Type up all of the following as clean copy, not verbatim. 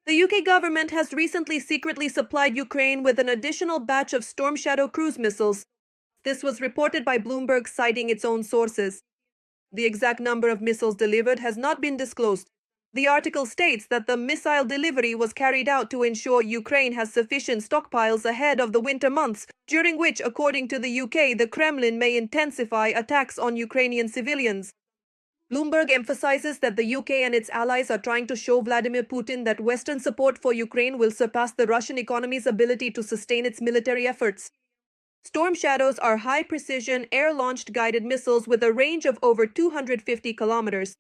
The UK government has recently secretly supplied Ukraine with an additional batch of Storm Shadow cruise missiles. This was reported by Bloomberg, citing its own sources. The exact number of missiles delivered has not been disclosed. The article states that the missile delivery was carried out to ensure Ukraine has sufficient stockpiles ahead of the winter months, during which, according to the UK, the Kremlin may intensify attacks on Ukrainian civilians. Bloomberg emphasizes that the UK and its allies are trying to show Vladimir Putin that Western support for Ukraine will surpass the Russian economy's ability to sustain its military efforts. Storm Shadows are high-precision, air-launched guided missiles with a range of over 250 kilometers.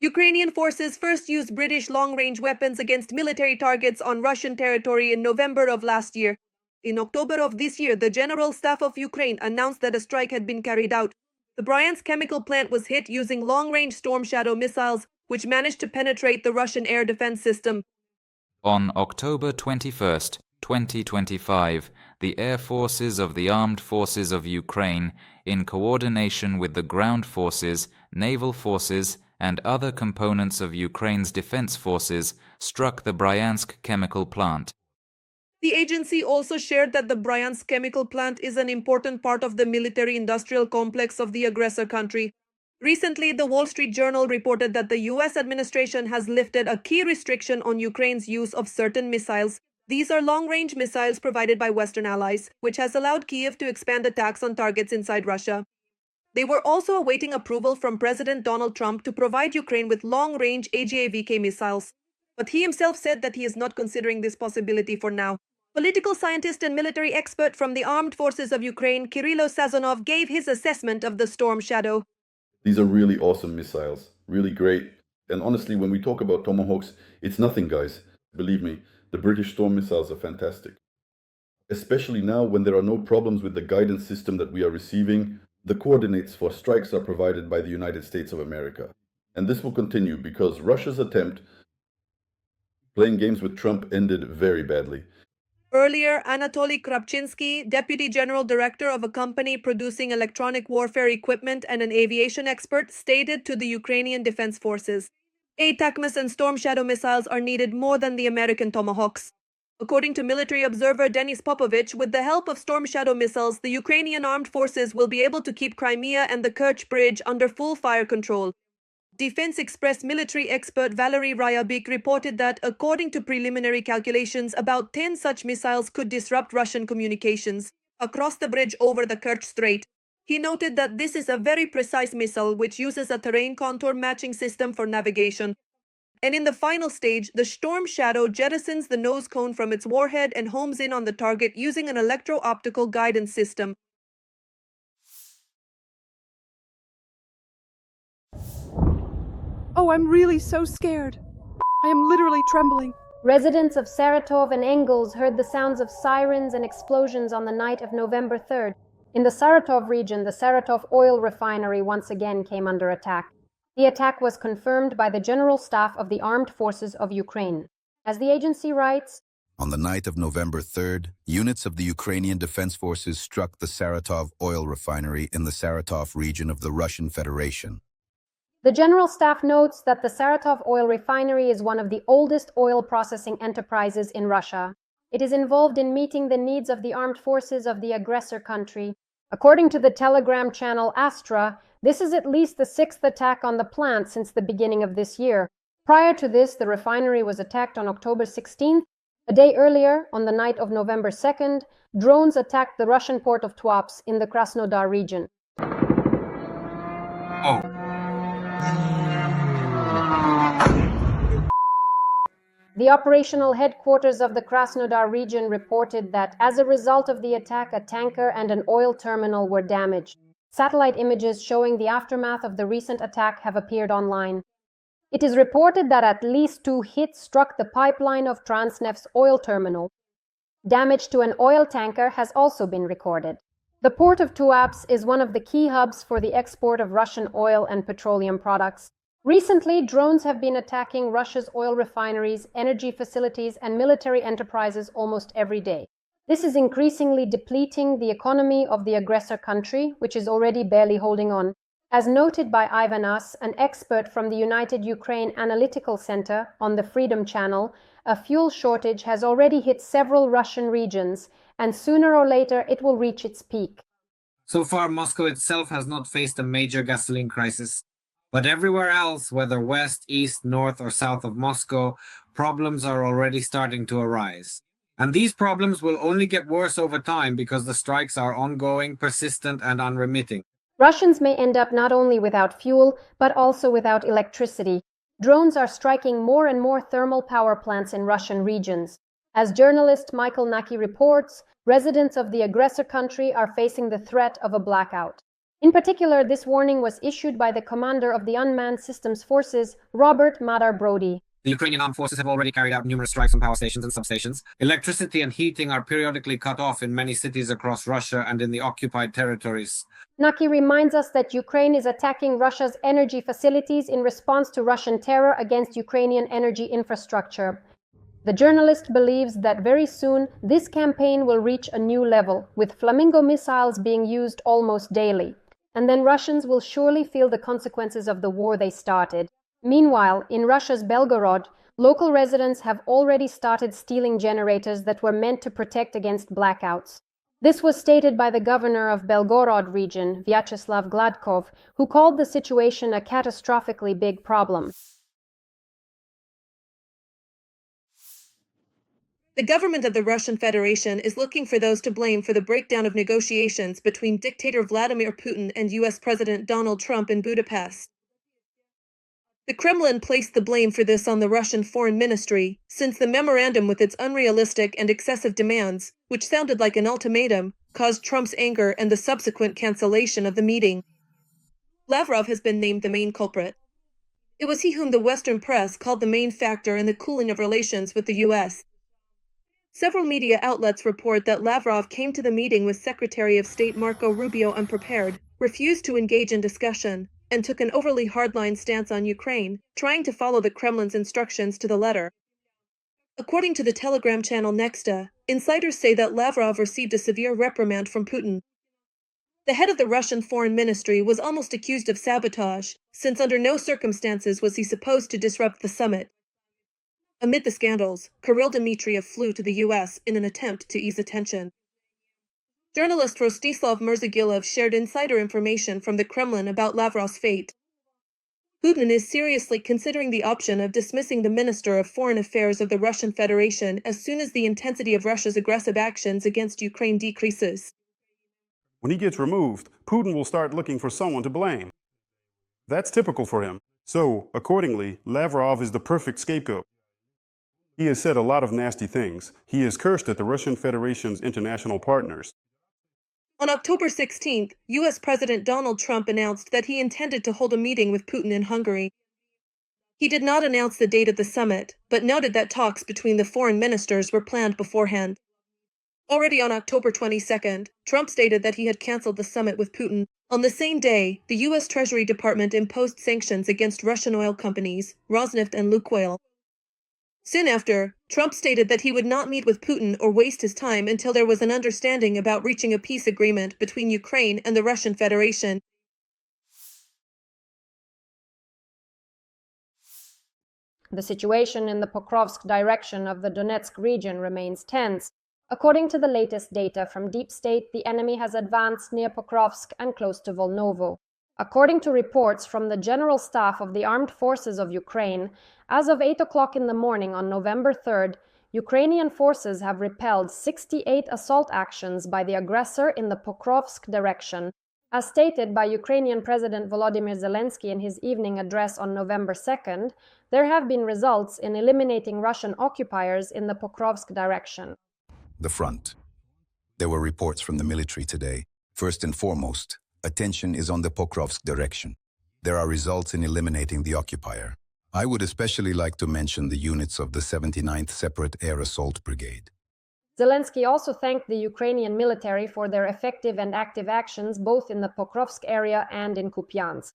Ukrainian forces first used British long-range weapons against military targets on Russian territory in November of last year. In October of this year, the General Staff of Ukraine announced that a strike had been carried out. The Bryansk chemical plant was hit using long-range Storm Shadow missiles, which managed to penetrate the Russian air defense system. On October 21st, 2025, the air forces of the Armed Forces of Ukraine, in coordination with the ground forces, naval forces, and other components of Ukraine's defense forces, struck the Bryansk chemical plant. The agency also shared that the Bryansk chemical plant is an important part of the military-industrial complex of the aggressor country. Recently, the Wall Street Journal reported that the US administration has lifted a key restriction on Ukraine's use of certain missiles. These are long-range missiles provided by Western allies, which has allowed Kyiv to expand attacks on targets inside Russia. They were also awaiting approval from President Donald Trump to provide Ukraine with long-range AGAVK missiles. But he himself said that he is not considering this possibility for now. Political scientist and military expert from the Armed Forces of Ukraine, Kirilo Sazonov, gave his assessment of the Storm Shadow. These are really awesome missiles, really great. And honestly, when we talk about Tomahawks, it's nothing, guys. Believe me, the British Storm missiles are fantastic. Especially now when there are no problems with the guidance system that we are receiving, the coordinates for strikes are provided by the United States of America. And this will continue because Russia's attempt playing games with Trump ended very badly. Earlier, Anatoly Krapchinsky, deputy general director of a company producing electronic warfare equipment and an aviation expert, stated to the Ukrainian Defense Forces, ATACMS and Storm Shadow missiles are needed more than the American Tomahawks. According to military observer Denis Popovich, with the help of Storm Shadow missiles, the Ukrainian armed forces will be able to keep Crimea and the Kerch Bridge under full fire control. Defense Express military expert Valery Ryabik reported that, according to preliminary calculations, about 10 such missiles could disrupt Russian communications across the bridge over the Kerch Strait. He noted that this is a very precise missile which uses a terrain contour matching system for navigation. And in the final stage, the Storm Shadow jettisons the nose cone from its warhead and homes in on the target using an electro-optical guidance system. Oh, I'm really so scared. I am literally trembling. Residents of Saratov and Engels heard the sounds of sirens and explosions on the night of November 3rd. In the Saratov region, the Saratov oil refinery once again came under attack. The attack was confirmed by the General Staff of the Armed Forces of Ukraine. As the agency writes, on the night of November 3rd, units of the Ukrainian Defense Forces struck the Saratov oil refinery in the Saratov region of the Russian Federation. The General Staff notes that the Saratov oil refinery is one of the oldest oil processing enterprises in Russia. It is involved in meeting the needs of the armed forces of the aggressor country. According to the Telegram channel Astra, this is at least the sixth attack on the plant since the beginning of this year. Prior to this, the refinery was attacked on October 16th. A day earlier, on the night of November 2nd, drones attacked the Russian port of Tuapse in the Krasnodar region. The operational headquarters of the Krasnodar region reported that, as a result of the attack, a tanker and an oil terminal were damaged. Satellite images showing the aftermath of the recent attack have appeared online. It is reported that at least 2 hits struck the pipeline of Transneft's oil terminal. Damage to an oil tanker has also been recorded. The port of Tuapse is one of the key hubs for the export of Russian oil and petroleum products. Recently, drones have been attacking Russia's oil refineries, energy facilities, and military enterprises almost every day. This is increasingly depleting the economy of the aggressor country, which is already barely holding on. As noted by Ivan Us, an expert from the United Ukraine Analytical Center on the Freedom Channel, a fuel shortage has already hit several Russian regions, and sooner or later it will reach its peak. So far, Moscow itself has not faced a major gasoline crisis. But everywhere else, whether west, east, north, or south of Moscow, problems are already starting to arise. And these problems will only get worse over time because the strikes are ongoing, persistent, and unremitting. Russians may end up not only without fuel, but also without electricity. Drones are striking more and more thermal power plants in Russian regions. As journalist Michael Naki reports, residents of the aggressor country are facing the threat of a blackout. In particular, this warning was issued by the commander of the Unmanned Systems Forces, Robert Madar Brody. The Ukrainian armed forces have already carried out numerous strikes on power stations and substations. Electricity and heating are periodically cut off in many cities across Russia and in the occupied territories. Naki reminds us that Ukraine is attacking Russia's energy facilities in response to Russian terror against Ukrainian energy infrastructure. The journalist believes that very soon this campaign will reach a new level, with Flamingo missiles being used almost daily. And then Russians will surely feel the consequences of the war they started. Meanwhile, in Russia's Belgorod, local residents have already started stealing generators that were meant to protect against blackouts. This was stated by the governor of Belgorod region, Vyacheslav Gladkov, who called the situation a catastrophically big problem. The government of the Russian Federation is looking for those to blame for the breakdown of negotiations between dictator Vladimir Putin and US President Donald Trump in Budapest. The Kremlin placed the blame for this on the Russian Foreign Ministry, since the memorandum with its unrealistic and excessive demands, which sounded like an ultimatum, caused Trump's anger and the subsequent cancellation of the meeting. Lavrov has been named the main culprit. It was he whom the Western press called the main factor in the cooling of relations with the US. Several media outlets report that Lavrov came to the meeting with Secretary of State Marco Rubio unprepared, refused to engage in discussion, and took an overly hardline stance on Ukraine, trying to follow the Kremlin's instructions to the letter. According to the Telegram channel Nexta, insiders say that Lavrov received a severe reprimand from Putin. The head of the Russian Foreign Ministry was almost accused of sabotage, since under no circumstances was he supposed to disrupt the summit. Amid the scandals, Kirill Dmitriev flew to the US in an attempt to ease attention. Journalist Rostislav Mirzagilov shared insider information from the Kremlin about Lavrov's fate. Putin is seriously considering the option of dismissing the Minister of Foreign Affairs of the Russian Federation as soon as the intensity of Russia's aggressive actions against Ukraine decreases. When he gets removed, Putin will start looking for someone to blame. That's typical for him. So, accordingly, Lavrov is the perfect scapegoat. He has said a lot of nasty things. He has cursed at the Russian Federation's international partners. On October 16th, US President Donald Trump announced that he intended to hold a meeting with Putin in Hungary. He did not announce the date of the summit, but noted that talks between the foreign ministers were planned beforehand. Already on October 22nd, Trump stated that he had canceled the summit with Putin. On the same day, the US Treasury Department imposed sanctions against Russian oil companies, Rosneft and Lukoil. Soon after, Trump stated that he would not meet with Putin or waste his time until there was an understanding about reaching a peace agreement between Ukraine and the Russian Federation. The situation in the Pokrovsk direction of the Donetsk region remains tense. According to the latest data from Deep State, the enemy has advanced near Pokrovsk and close to Volnovo. According to reports from the General Staff of the Armed Forces of Ukraine, as of 8 o'clock in the morning on November 3rd, Ukrainian forces have repelled 68 assault actions by the aggressor in the Pokrovsk direction. As stated by Ukrainian President Volodymyr Zelensky in his evening address on November 2nd, there have been results in eliminating Russian occupiers in the Pokrovsk direction. The front. There were reports from the military today. First and foremost, attention is on the Pokrovsk direction. There are results in eliminating the occupier. I would especially like to mention the units of the 79th Separate Air Assault Brigade. Zelensky also thanked the Ukrainian military for their effective and active actions both in the Pokrovsk area and in Kupiansk.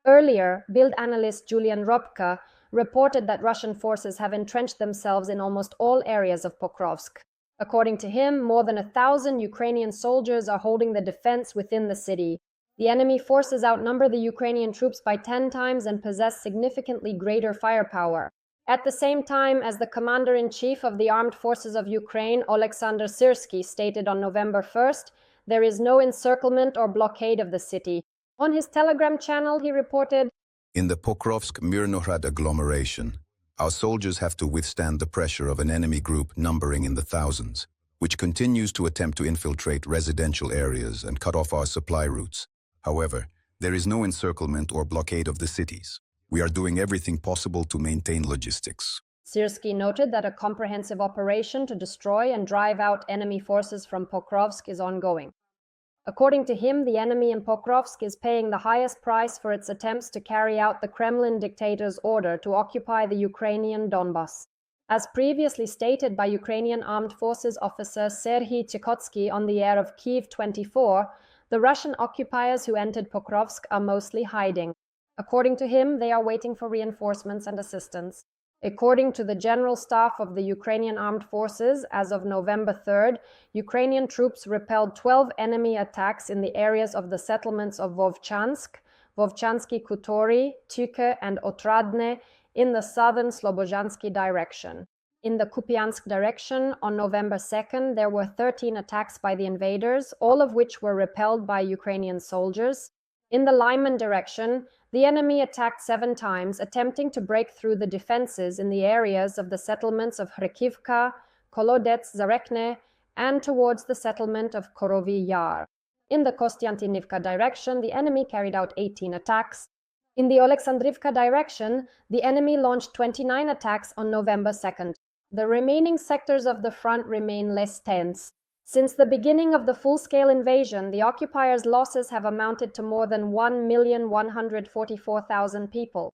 Earlier, Bild analyst Julian Robka reported that Russian forces have entrenched themselves in almost all areas of Pokrovsk. According to him, more than 1,000 Ukrainian soldiers are holding the defense within the city. The enemy forces outnumber the Ukrainian troops by 10 times and possess significantly greater firepower. At the same time, as the commander-in-chief of the armed forces of Ukraine, Oleksandr Syrsky, stated on November 1st, there is no encirclement or blockade of the city. On his Telegram channel, he reported, In the Pokrovsk-Mirnohrad agglomeration, our soldiers have to withstand the pressure of an enemy group numbering in the thousands, which continues to attempt to infiltrate residential areas and cut off our supply routes. However, there is no encirclement or blockade of the cities. We are doing everything possible to maintain logistics. Syrsky noted that a comprehensive operation to destroy and drive out enemy forces from Pokrovsk is ongoing. According to him, the enemy in Pokrovsk is paying the highest price for its attempts to carry out the Kremlin dictator's order to occupy the Ukrainian Donbas. As previously stated by Ukrainian Armed Forces officer Serhiy Tchikotsky on the air of Kyiv 24, the Russian occupiers who entered Pokrovsk are mostly hiding. According to him, they are waiting for reinforcements and assistance. According to the General Staff of the Ukrainian Armed Forces, as of November 3rd, Ukrainian troops repelled 12 enemy attacks in the areas of the settlements of Vovchansk, Vovchansky Khutori, Tyke, and Otradne in the southern Slobozhansky direction. In the Kupiansk direction, on November 2nd, there were 13 attacks by the invaders, all of which were repelled by Ukrainian soldiers. In the Lyman direction, the enemy attacked 7 times, attempting to break through the defenses in the areas of the settlements of Hrikivka, Kolodets, Zarekne, and towards the settlement of Korovi Yar. In the Kostiantynivka direction, the enemy carried out 18 attacks. In the Oleksandrivka direction, the enemy launched 29 attacks on November 2nd. The remaining sectors of the front remain less tense. Since the beginning of the full-scale invasion, the occupiers' losses have amounted to more than 1,144,000 people.